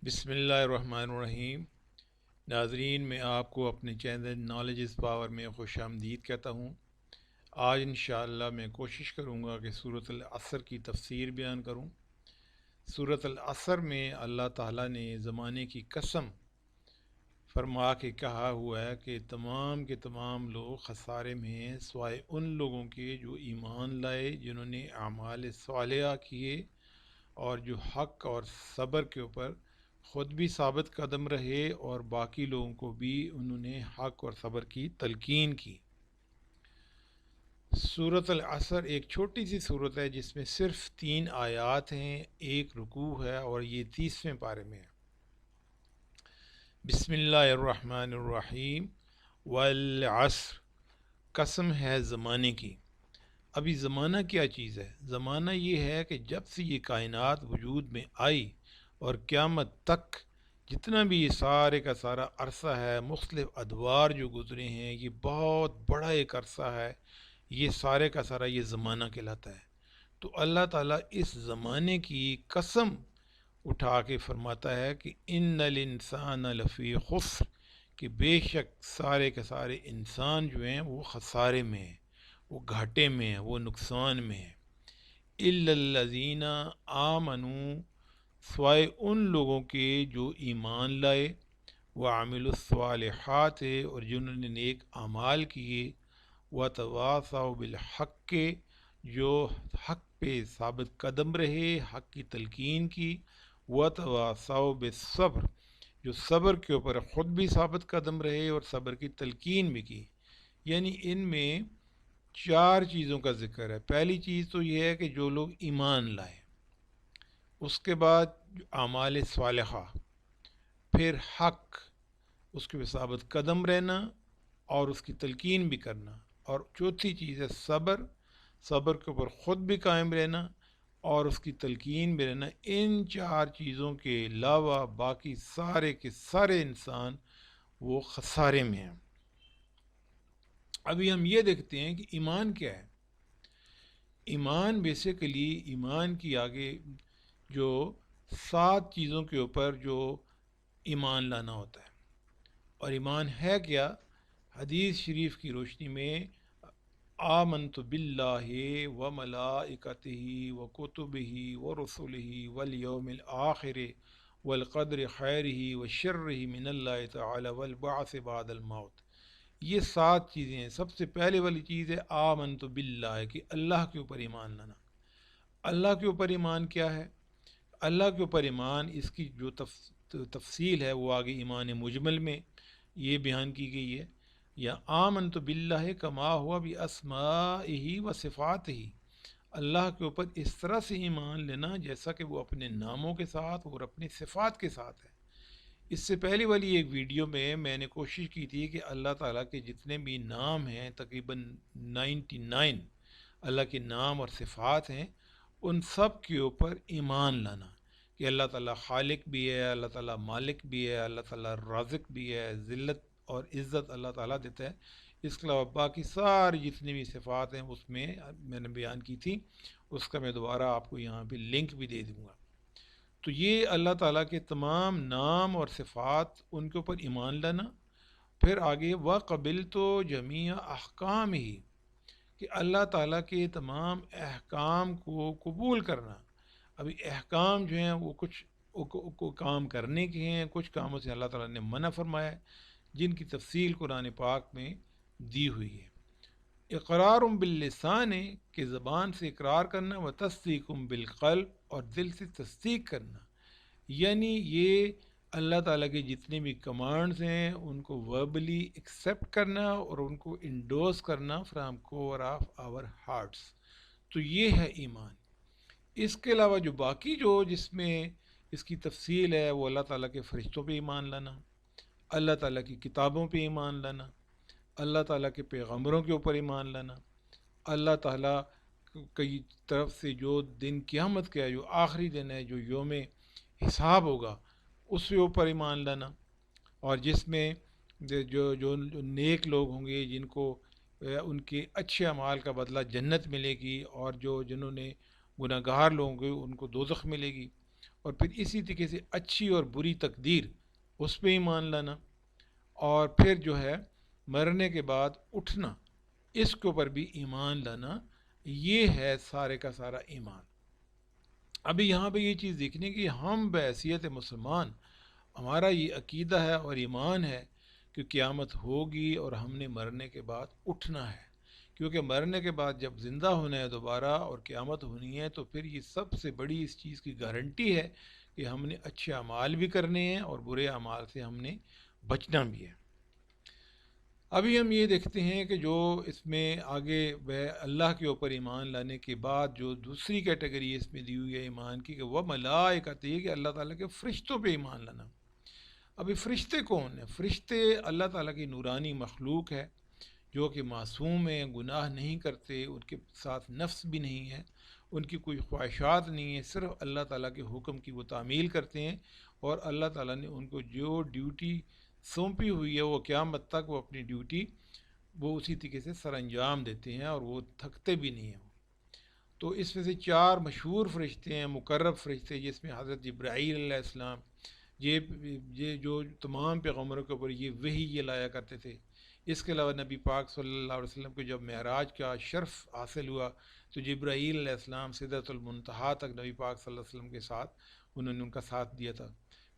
بسم اللہ الرحمن الرحیم۔ ناظرین، میں آپ کو اپنے چینل نالج از پاور میں خوش آمدید کہتا ہوں۔ آج انشاءاللہ میں کوشش کروں گا کہ سورۃ العصر کی تفسیر بیان کروں۔ سورۃ العصر میں اللہ تعالیٰ نے زمانے کی قسم فرما کے کہا ہوا ہے کہ تمام کے تمام لوگ خسارے میں ہیں سوائے ان لوگوں کے جو ایمان لائے، جنہوں نے اعمال صالحہ کیے اور جو حق اور صبر کے اوپر خود بھی ثابت قدم رہے اور باقی لوگوں کو بھی انہوں نے حق اور صبر کی تلقین کی۔ سورۃ العصر ایک چھوٹی سی صورت ہے جس میں صرف 3 آیات ہیں، ایک رکوع ہے اور یہ 30ویں پارے میں ہے۔ بسم اللہ الرحمن الرحیم۔ والعصر، قسم ہے زمانے کی۔ ابھی زمانہ کیا چیز ہے؟ زمانہ یہ ہے کہ جب سے یہ کائنات وجود میں آئی اور قیامت تک جتنا بھی یہ سارے کا سارا عرصہ ہے، مختلف ادوار جو گزرے ہیں، یہ بہت بڑا ایک عرصہ ہے، یہ سارے کا سارا یہ زمانہ کہلاتا ہے۔ تو اللہ تعالیٰ اس زمانے کی قسم اٹھا کے فرماتا ہے کہ ان الانسان لفی خسر، کہ بے شک سارے کے سارے انسان جو ہیں وہ خسارے میں ہیں، وہ گھاٹے میں ہیں، وہ نقصان میں ہیں۔ الا الذین آمنوا، سوائے ان لوگوں کے جو ایمان لائے، وعملوا الصالحات، اور جنہوں نے نیک اعمال کیے، وتواصوا بالحق، جو حق پہ ثابت قدم رہے، حق کی تلقین کی، وتواصوا بالصبر، جو صبر کے اوپر خود بھی ثابت قدم رہے اور صبر کی تلقین بھی کی۔ یعنی ان میں 4 چیزوں کا ذکر ہے۔ پہلی چیز تو یہ ہے کہ جو لوگ ایمان لائے، اس کے بعد اعمال صالحہ، پھر حق، اس کے ثابت قدم رہنا اور اس کی تلقین بھی کرنا، اور چوتھی چیز ہے صبر، صبر کے اوپر خود بھی قائم رہنا اور اس کی تلقین بھی رہنا۔ ان 4 چیزوں کے علاوہ باقی سارے کے سارے انسان وہ خسارے میں ہیں۔ ابھی ہم یہ دیکھتے ہیں کہ ایمان کیا ہے۔ ایمان بیسیکلی، ایمان کی آگے جو 7 چیزوں کے اوپر جو ایمان لانا ہوتا ہے، اور ایمان ہے کیا؟ حدیث شریف کی روشنی میں آمنت باللہ و ملائکتہ و کتبہ و رسلہ والیوم الآخر والقدر خیرہ و شرہ من اللہ تعالی والبعث بعد الموت۔ یہ 7 چیزیں ہیں۔ سب سے پہلے والی چیز ہے آمنت باللہ، کہ اللہ کے اوپر ایمان لانا۔ اللہ کے اوپر ایمان کیا ہے؟ اللہ کے اوپر ایمان، اس کی جو تفصیل ہے وہ آگے ایمان مجمل میں یہ بیان کی گئی ہے۔ یا آمنت باللہ کما ہوا باسمائہ و صفاتہ، اللہ کے اوپر اس طرح سے ایمان لینا جیسا کہ وہ اپنے ناموں کے ساتھ اور اپنی صفات کے ساتھ ہے۔ اس سے پہلے والی ایک ویڈیو میں نے کوشش کی تھی کہ اللہ تعالیٰ کے جتنے بھی نام ہیں، تقریباً 99 اللہ کے نام اور صفات ہیں، ان سب کے اوپر ایمان لانا کہ اللہ تعالیٰ خالق بھی ہے، اللہ تعالیٰ مالک بھی ہے، اللہ تعالیٰ رازق بھی ہے، ذلت اور عزت اللہ تعالیٰ دیتا ہے۔ اس کے علاوہ باقی ساری جتنی بھی صفات ہیں اس میں نے بیان کی تھی، اس کا میں دوبارہ آپ کو یہاں پہ لنک بھی دے دوں گا۔ تو یہ اللہ تعالیٰ کے تمام نام اور صفات، ان کے اوپر ایمان لانا۔ پھر آگے وَقَبِلْتُ جَمِيعَ أَحْكَامِهِ، کہ اللہ تعالیٰ کے تمام احکام کو قبول کرنا۔ ابھی احکام جو ہیں وہ کچھ کو کام کرنے کے ہیں، کچھ کاموں سے اللہ تعالیٰ نے منع فرمایا ہے، جن کی تفصیل قرآن پاک میں دی ہوئی ہے۔ اقرار باللسان، کہ زبان سے اقرار کرنا، و تصدیق بالقلب، اور دل سے تصدیق کرنا۔ یعنی یہ اللہ تعالیٰ کے جتنے بھی کمانڈز ہیں ان کو وربلی ایکسیپٹ کرنا اور ان کو انڈورس کرنا from core of our hearts. تو یہ ہے ایمان۔ اس کے علاوہ جو باقی جس میں اس کی تفصیل ہے، وہ اللہ تعالیٰ کے فرشتوں پہ ایمان لانا، اللہ تعالیٰ کی کتابوں پہ ایمان لانا، اللہ تعالیٰ کے پیغمبروں کے اوپر ایمان لانا، اللہ تعالیٰ کی طرف سے جو دن قیامت کا ہے، جو آخری دن ہے، جو یوم حساب ہوگا، اس کے اوپر ایمان لانا، اور جس میں جو نیک لوگ ہوں گے جن کو ان کے اچھے اعمال کا بدلہ جنت ملے گی، اور جنہوں نے گناہ گار لوگ ہوں گے ان کو دوزخ ملے گی۔ اور پھر اسی طریقے سے اچھی اور بری تقدیر اس پہ ایمان لانا، اور پھر جو ہے مرنے کے بعد اٹھنا، اس کے اوپر بھی ایمان لانا، یہ ہے سارے کا سارا ایمان۔ ابھی یہاں پہ یہ چیز دیکھنے کی، ہم بحیثیت مسلمان ہمارا یہ عقیدہ ہے اور ایمان ہے کہ قیامت ہوگی اور ہم نے مرنے کے بعد اٹھنا ہے، کیونکہ مرنے کے بعد جب زندہ ہونا ہے دوبارہ اور قیامت ہونی ہے، تو پھر یہ سب سے بڑی اس چیز کی گارنٹی ہے کہ ہم نے اچھے اعمال بھی کرنے ہیں اور برے اعمال سے ہم نے بچنا بھی ہے۔ ابھی ہم یہ دیکھتے ہیں کہ جو اس میں آگے وہ اللہ کے اوپر ایمان لانے کے بعد جو دوسری کیٹیگری اس میں دی ہوئی ہے ایمان کی، کہ وہ ملائکۃ، یہ کہ اللہ تعالیٰ کے فرشتوں پہ ایمان لانا۔ ابھی فرشتے کون ہیں؟ فرشتے اللہ تعالیٰ کی نورانی مخلوق ہے جو کہ معصوم ہیں، گناہ نہیں کرتے، ان کے ساتھ نفس بھی نہیں ہے، ان کی کوئی خواہشات نہیں ہیں، صرف اللہ تعالیٰ کے حکم کی وہ تعمیل کرتے ہیں، اور اللہ تعالیٰ نے ان کو جو ڈیوٹی سونپی ہوئی ہے وہ قیامت تک وہ اپنی ڈیوٹی وہ اسی طریقے سے سر انجام دیتے ہیں، اور وہ تھکتے بھی نہیں ہیں۔ تو اس میں سے چار مشہور فرشتے ہیں، مقرب فرشتے، جس میں حضرت جبرائیل علیہ السلام، یہ جو تمام پیغمبروں کے اوپر یہ وحی یہ لایا کرتے تھے۔ اس کے علاوہ نبی پاک صلی اللہ علیہ وسلم کو جب معراج کا شرف حاصل ہوا تو جبرائیل علیہ السلام سدرۃ المنتہا تک نبی پاک صلی اللہ علیہ وسلم کے ساتھ انہوں نے ان کا ساتھ دیا تھا۔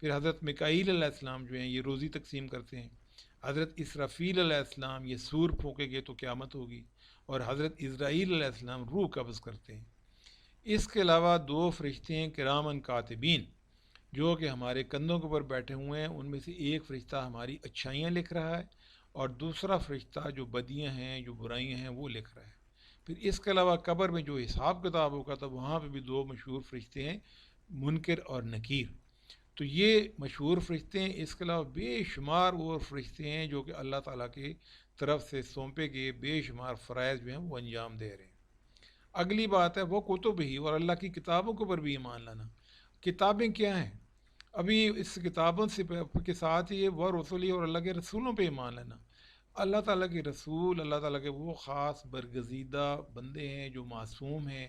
پھر حضرت میکائیل علیہ السلام جو ہیں یہ روزی تقسیم کرتے ہیں، حضرت اسرافیل علیہ السلام یہ سور پھونکیں گے تو قیامت ہوگی، اور حضرت اسرائیل علیہ السلام روح قبض کرتے ہیں۔ اس کے علاوہ دو فرشتے ہیں کرامن کاتبین، جو کہ ہمارے کندھوں کے اوپر بیٹھے ہوئے ہیں، ان میں سے ایک فرشتہ ہماری اچھائیاں لکھ رہا ہے اور دوسرا فرشتہ جو بدیاں ہیں جو برائیاں ہیں وہ لکھ رہا ہے۔ پھر اس کے علاوہ قبر میں جو حساب کتاب ہوگا تو وہاں پہ بھی دو مشہور فرشتے ہیں، منکر اور نکیر۔ تو یہ مشہور فرشتے ہیں، اس کے علاوہ بے شمار اور فرشتے ہیں جو کہ اللہ تعالیٰ کی طرف سے سونپے گئے بے شمار فرائض جو ہیں وہ انجام دے رہے ہیں۔ اگلی بات ہے وہ کتب ہی، اور اللہ کی کتابوں کے اوپر بھی ایمان لانا۔ کتابیں کیا ہیں؟ ابھی اس کتابوں سے کے ساتھ ہی وہ رسولی اور اللہ کے رسولوں پہ ایمان لینا۔ اللہ تعالیٰ کے رسول اللہ تعالیٰ کے وہ خاص برگزیدہ بندے ہیں جو معصوم ہیں،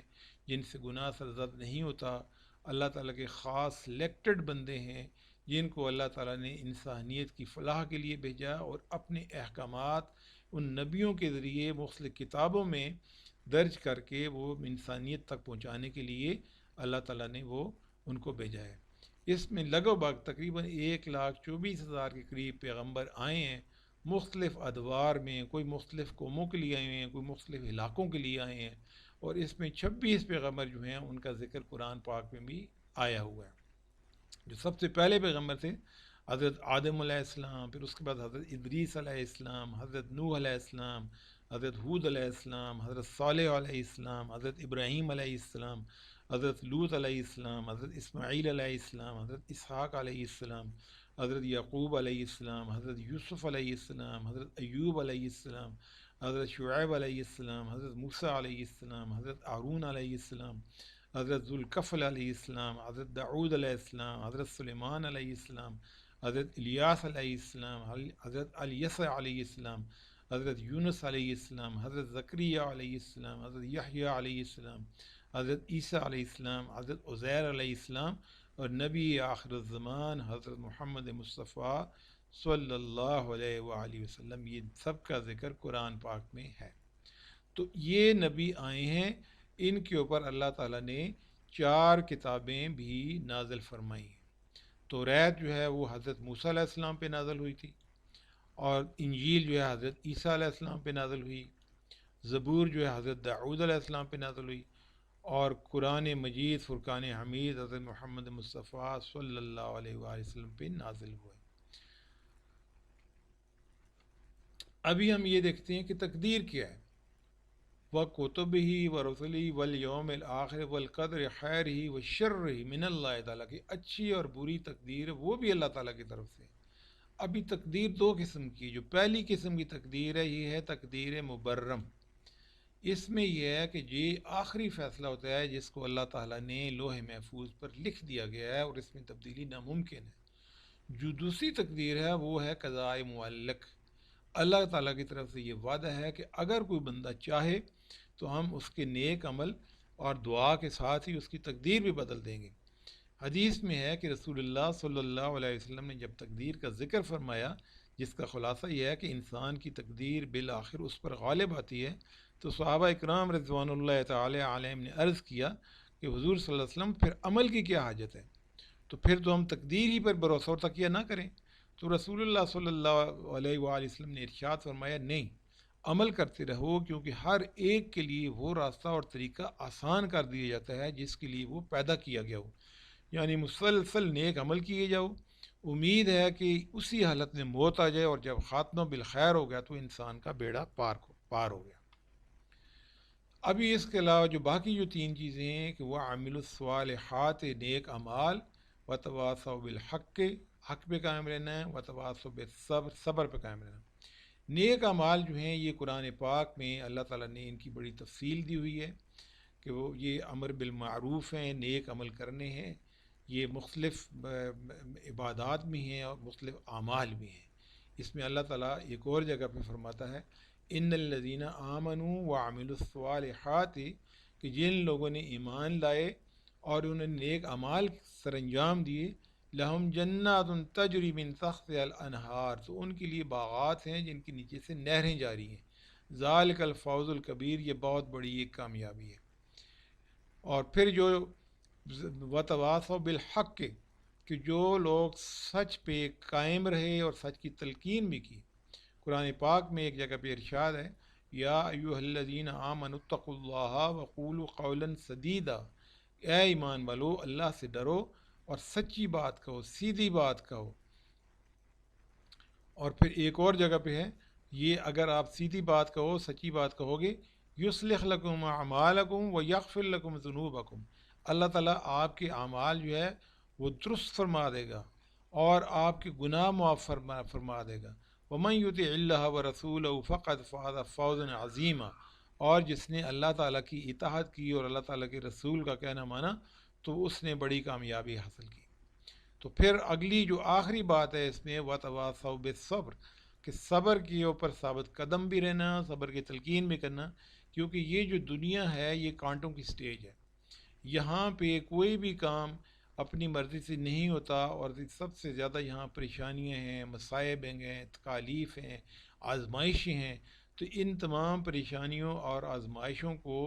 جن سے گناہ سرزد نہیں ہوتا۔ اللہ تعالیٰ کے خاص سلیکٹڈ بندے ہیں جن کو اللہ تعالیٰ نے انسانیت کی فلاح کے لیے بھیجا، اور اپنے احکامات ان نبیوں کے ذریعے مختلف کتابوں میں درج کر کے وہ انسانیت تک پہنچانے کے لیے اللہ تعالیٰ نے وہ ان کو بھیجا ہے۔ اس میں لگ بھگ تقریباً 1,24,000 کے قریب پیغمبر آئے ہیں مختلف ادوار میں، کوئی مختلف قوموں کے لیے آئے ہیں، کوئی مختلف علاقوں کے لیے آئے ہیں، اور اس میں 26 پیغمبر جو ہیں ان کا ذکر قرآن پاک میں بھی آیا ہوا ہے۔ جو سب سے پہلے پیغمبر تھے حضرت آدم علیہ السلام، پھر اس کے بعد حضرت ادریس علیہ السلام، حضرت نوح علیہ السلام، حضرت ہود علیہ السلام، حضرت صالح علیہ السلام، حضرت ابراہیم علیہ السلام، حضرت لوط علیہ السلام، حضرت اسماعیل علیہ السلام، حضرت اسحاق علیہ السلام، حضرت یعقوب علیہ السلام، حضرت یوسف علیہ السلام، حضرت ایوب علیہ السلام، حضرت شعیب علیہ السلام، حضرت موسیٰ علیہ السلام، حضرت ہارون علیہ السلام، حضرت ذوالکفل علیہ السلام، حضرت داؤد علیہ السلام، حضرت سلیمان علیہ السلام، حضرت الیاس علیہ السلام، حضرت الیسع علیہ السلام، حضرت یونس علیہ السلام، حضرت زکریا علیہ السلام، حضرت یحییٰ علیہ السلام، حضرت عیسیٰ علیہ السلام، حضرت عزیر علیہ السلام، اور نبی آخر الزمان حضرت محمد مصطفیٰ صلی اللہ علیہ وآلہ وسلم، یہ سب کا ذکر قرآن پاک میں ہے۔ تو یہ نبی آئے ہیں، ان کے اوپر اللہ تعالیٰ نے 4 کتابیں بھی نازل فرمائی۔ توریت جو ہے وہ حضرت موسیٰ علیہ السلام پہ نازل ہوئی تھی، اور انجیل جو ہے حضرت عیسیٰ علیہ السلام پہ نازل ہوئی، زبور جو ہے حضرت داؤد علیہ السلام پہ نازل ہوئی، اور قرآن مجید فرقان حمید حضرت محمد مصطفیٰ صلی اللہ علیہ وآلہ وسلم پہ نازل ہوئے۔ ابھی ہم یہ دیکھتے ہیں کہ تقدیر کیا ہے۔ وَكُتُبِهِ وَرُسُلِهِ وَالْيَوْمِ الْآخِرِ وَالْقَدْرِ خَيْرِهِ وَشَرِّهِ مِنَ اللَّهِ تعالیٰ کی اچھی اور بری تقدیر وہ بھی اللہ تعالیٰ کی طرف سے۔ ابھی تقدیر 2 قسم کی، جو پہلی قسم کی تقدیر ہے یہ ہے تقدیر مبرم۔ اس میں یہ ہے کہ یہ آخری فیصلہ ہوتا ہے جس کو اللہ تعالیٰ نے لوح محفوظ پر لکھ دیا گیا ہے، اور اس میں تبدیلی ناممکن ہے۔ جو دوسری تقدیر ہے وہ ہے قضاء معلق۔ اللہ تعالیٰ کی طرف سے یہ وعدہ ہے کہ اگر کوئی بندہ چاہے تو ہم اس کے نیک عمل اور دعا کے ساتھ ہی اس کی تقدیر بھی بدل دیں گے۔ حدیث میں ہے کہ رسول اللہ صلی اللہ علیہ وسلم نے جب تقدیر کا ذکر فرمایا، جس کا خلاصہ یہ ہے کہ انسان کی تقدیر بالآخر اس پر غالب آتی ہے، تو صحابہ اکرام رضوان اللہ تعالی علیہم نے عرض کیا کہ حضور صلی اللہ علیہ وسلم پھر عمل کی کیا حاجت ہے؟ تو پھر تو ہم تقدیر ہی پر بھروسہ اور تکیہ نہ کریں۔ تو رسول اللہ صلی اللہ علیہ وآلہ وسلم نے ارشاد فرمایا، نہیں، عمل کرتے رہو، کیونکہ ہر ایک کے لیے وہ راستہ اور طریقہ آسان کر دیا جاتا ہے جس کے لیے وہ پیدا کیا گیا ہو، یعنی مسلسل نیک عمل کیے جاؤ۔ امید ہے کہ اسی حالت میں موت آ جائے، اور جب خاتمہ بالخیر ہو گیا تو انسان کا بیڑا پار ہو گیا۔ ابھی اس کے علاوہ جو باقی جو تین چیزیں ہیں کہ وہ عامل الصالحات، نیک اعمال، وتواصوا بالحق، حق پہ قائم رہنا ہے، وتواصوا بالصبر، صبر پہ قائم رہنا۔ نیک اعمال جو ہیں یہ قرآن پاک میں اللہ تعالیٰ نے ان کی بڑی تفصیل دی ہوئی ہے کہ وہ یہ امر بالمعروف ہیں، نیک عمل کرنے ہیں، یہ مختلف عبادات بھی ہیں اور مختلف اعمال بھی ہیں۔ اس میں اللہ تعالیٰ ایک اور جگہ پہ فرماتا ہے، ان الذین آمنوا وعملوا الصالحات، کہ جن لوگوں نے ایمان لائے اور انہوں نے نیک اعمال سر انجام دیے، لہم جنات تجری من تحتها الانہار، تو ان کے لیے باغات ہیں جن کے نیچے سے نہریں جاری ہیں، ذالک الفوز الکبیر، یہ بہت بڑی ایک کامیابی ہے۔ اور پھر جو وتواصوا بالحق، کہ جو لوگ سچ پہ قائم رہے اور سچ کی تلقین بھی کی۔ قرآن پاک میں ایک جگہ پہ ارشاد ہے، یا ایھا الذین آمنوا اتقوا اللہ وقولوا قولا سدیدا، اے ایمان والو اللہ سے ڈرو اور سچی بات کہو، سیدھی بات کہو۔ اور پھر ایک اور جگہ پہ ہے، یہ اگر آپ سیدھی بات کہو، سچی بات کہو گے، یصلح لکم اعمالکم ویغفر لکم ذنوبکم، اللہ تعالیٰ آپ کے اعمال جو ہے وہ درست فرما دے گا اور آپ کے گناہ معاف فرما دے گا۔ ومن یطع اللہ ورسولہ فقد فاز فوزا عظیما، اور جس نے اللہ تعالیٰ کی اطاعت کی اور اللہ تعالیٰ کے رسول کا کہنا مانا تو اس نے بڑی کامیابی حاصل کی۔ تو پھر اگلی جو آخری بات ہے اس میں، وتواصوا بالصبر، کہ صبر کے اوپر ثابت قدم بھی رہنا، صبر کی تلقین بھی کرنا، کیونکہ یہ جو دنیا ہے یہ کانٹوں کی سٹیج ہے، یہاں پہ کوئی بھی کام اپنی مرضی سے نہیں ہوتا، اور سب سے زیادہ یہاں پریشانیاں ہیں، مصائب ہیں، تکالیف ہیں، آزمائشیں ہیں۔ تو ان تمام پریشانیوں اور آزمائشوں کو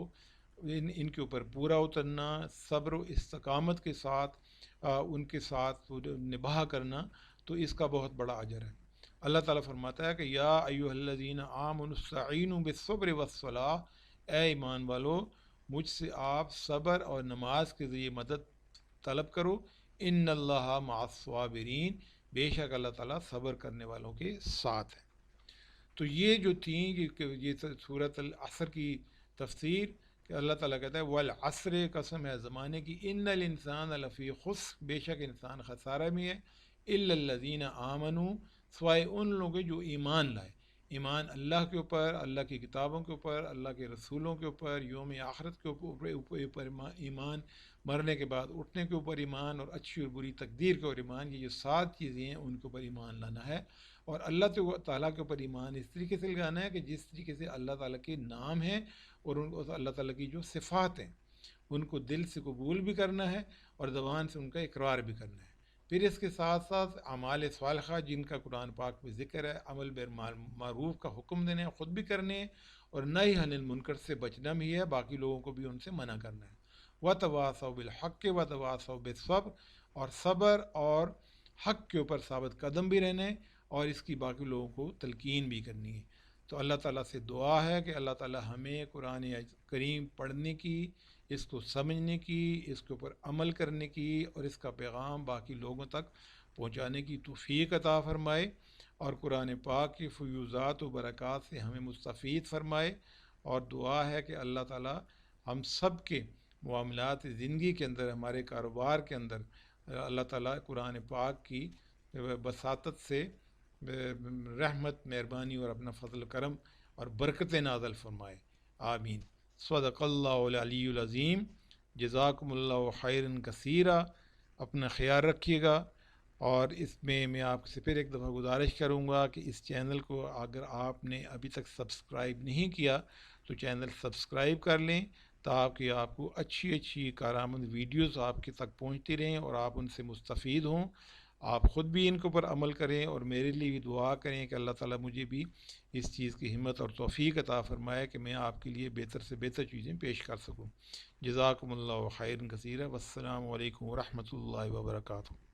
ان کے اوپر پورا اترنا، صبر و استقامت کے ساتھ ان کے ساتھ نباہ کرنا، تو اس کا بہت بڑا اجر ہے۔ اللہ تعالیٰ فرماتا ہے کہ یا ایھا الذین آمنوا استعینوا بالصبر والصلاۃ، اے ایمان والو مجھ سے آپ صبر اور نماز کے ذریعے مدد طلب کرو، ان اللہ مع الصابرین، بے شک اللہ تعالیٰ صبر کرنے والوں کے ساتھ ہے۔ تو یہ جو تھیں یہ سورۃ العصر کی تفسیر، کہ اللہ تعالیٰ کہتا ہے والعصر، قسم ہے زمانے کی، ان الانسان لفی خسر، بے شک انسان خسارہ میں ہے، الا الذین آمنوا، سوائے ان لوگوں جو ایمان لائے، ایمان اللہ کے اوپر، اللہ کی کتابوں کے اوپر، اللہ کے رسولوں کے اوپر، یوم آخرت کے اوپر ایمان، مرنے کے بعد اٹھنے کے اوپر ایمان، اور اچھی اور بری تقدیر کے اوپر ایمان۔ یہ جو 7 چیزیں ہیں ان کے اوپر ایمان لانا ہے، اور اللہ تعالیٰ کے اوپر ایمان اس طریقے سے لگانا ہے کہ جس طریقے سے اللہ تعالیٰ کے نام ہیں اور اللہ تعالیٰ کی جو صفات ہیں ان کو دل سے قبول بھی کرنا ہے اور زبان سے ان کا اقرار بھی کرنا ہے۔ پھر اس کے ساتھ ساتھ اعمال صالحہ جن کا قرآن پاک میں ذکر ہے، عمل بالمعروف کا حکم دینے ہیں، خود بھی کرنے ہیں، اور نہی عن المنکر سے بچنا بھی ہے، باقی لوگوں کو بھی ان سے منع کرنا ہے۔ وتواصوا بالحق وتواصوا بالصبر، اور صبر اور حق کے اوپر ثابت قدم بھی رہنا ہے، اور اس کی باقی لوگوں کو تلقین بھی کرنی ہے۔ تو اللہ تعالیٰ سے دعا ہے کہ اللہ تعالیٰ ہمیں قرآن کریم پڑھنے کی، اس کو سمجھنے کی، اس کے اوپر عمل کرنے کی، اور اس کا پیغام باقی لوگوں تک پہنچانے کی توفیق عطا فرمائے، اور قرآن پاک کی فیوزات و برکات سے ہمیں مستفید فرمائے۔ اور دعا ہے کہ اللہ تعالیٰ ہم سب کے معاملات زندگی کے اندر، ہمارے کاروبار کے اندر، اللہ تعالیٰ قرآن پاک کی بساطت سے رحمت، مہربانی اور اپنا فضل کرم اور برکت نازل فرمائے، آمین۔ صدق اللہ العلی العظیم، جزاکم اللہ خیرا کثیرا۔ اپنا خیال رکھیے گا، اور اس میں آپ سے پھر ایک دفعہ گزارش کروں گا کہ اس چینل کو اگر آپ نے ابھی تک سبسکرائب نہیں کیا تو چینل سبسکرائب کر لیں، تاکہ آپ کو اچھی اچھی کارآمد ویڈیوز آپ کے تک پہنچتی رہیں اور آپ ان سے مستفید ہوں. آپ خود بھی ان کے اوپر عمل کریں اور میرے لیے بھی دعا کریں کہ اللہ تعالیٰ مجھے بھی اس چیز کی ہمت اور توفیق عطا فرمائے کہ میں آپ کے لیے بہتر سے بہتر چیزیں پیش کر سکوں. جزاکم اللہ خیر کثیرہ. والسلام علیکم ورحمۃ اللہ وبرکاتہ.